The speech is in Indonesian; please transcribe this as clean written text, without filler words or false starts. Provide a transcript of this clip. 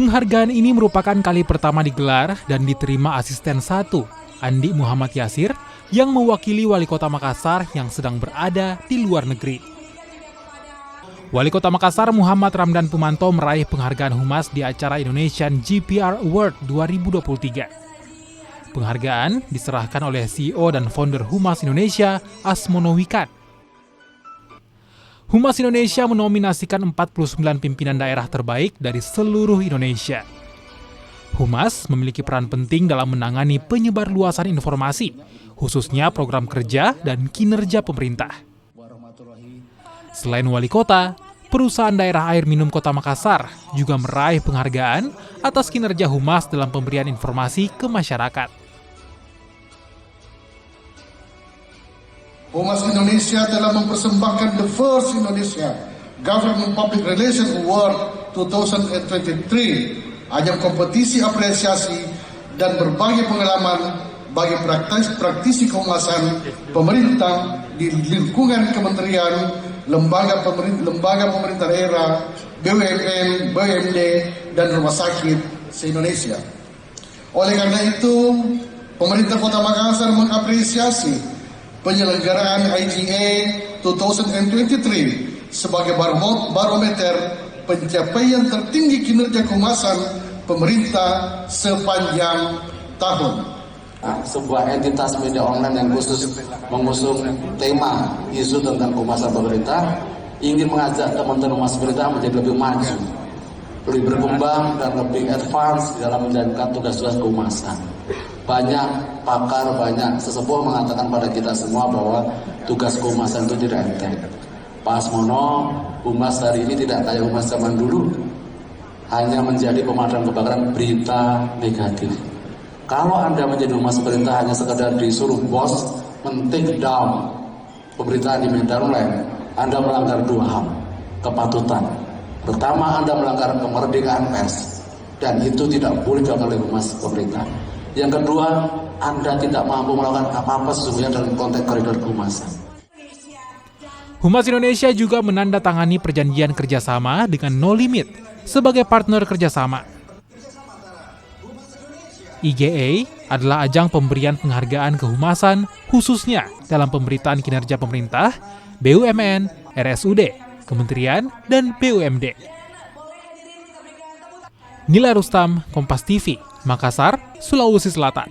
Penghargaan ini merupakan kali pertama digelar dan diterima Asisten 1, Andi Muhammad Yasir, yang mewakili Wali Kota Makassar yang sedang berada di luar negeri. Wali Kota Makassar Muhammad Ramdan Pumanto meraih penghargaan Humas di acara Indonesian GPR Award 2023. Penghargaan diserahkan oleh CEO dan founder Humas Indonesia, Asmono Wikan. Humas Indonesia menominasikan 49 pimpinan daerah terbaik dari seluruh Indonesia. Humas memiliki peran penting dalam menangani penyebarluasan informasi, khususnya program kerja dan kinerja pemerintah. Selain wali kota, perusahaan daerah air minum Kota Makassar juga meraih penghargaan atas kinerja Humas dalam pemberian informasi ke masyarakat. Humas Indonesia telah mempersembahkan The First Indonesia Government Public Relations Award 2023, ajang kompetisi apresiasi dan berbagi pengalaman bagi praktisi kehumasan pemerintah di lingkungan kementerian, lembaga pemerintah daerah, BUMN, BUMD, dan rumah sakit se-Indonesia. Oleh karena itu, pemerintah Kota Makassar mengapresiasi penyelenggaraan IGA 2023 sebagai barometer pencapaian tertinggi kinerja kehumasan pemerintah sepanjang tahun. Sebuah entitas media online yang khusus mengusung tema isu tentang kehumasan pemerintah ingin mengajak teman-teman humas pemerintah menjadi lebih maju, lebih berkembang dan lebih advance dalam menjalankan tugas-tugas kehumasan. Banyak pakar, banyak sesepuh mengatakan pada kita semua bahwa tugas kehumasan itu tidak enteng. Pak Asmono, humas hari ini tidak kayak humas zaman dulu, hanya menjadi pemadam kebakaran berita negatif. Kalau Anda menjadi humas pemerintah hanya sekedar disuruh bos men-take down pemberitaan di media online, Anda melanggar 2 HAM, kepatutan. Pertama, Anda melanggar kemerdekaan pers, dan itu tidak boleh dilakukan oleh humas pemerintah. Yang kedua, Anda tidak mampu melakukan apa-apa sesungguhnya dalam konteks koridor kehumasan. Humas Indonesia juga menandatangani perjanjian kerjasama dengan No Limit sebagai partner kerjasama. IGA adalah ajang pemberian penghargaan kehumasan khususnya dalam pemberitaan kinerja pemerintah, BUMN, RSUD, Kementerian, dan BUMD. Nila Rustam, Kompas TV, Makassar, Sulawesi Selatan.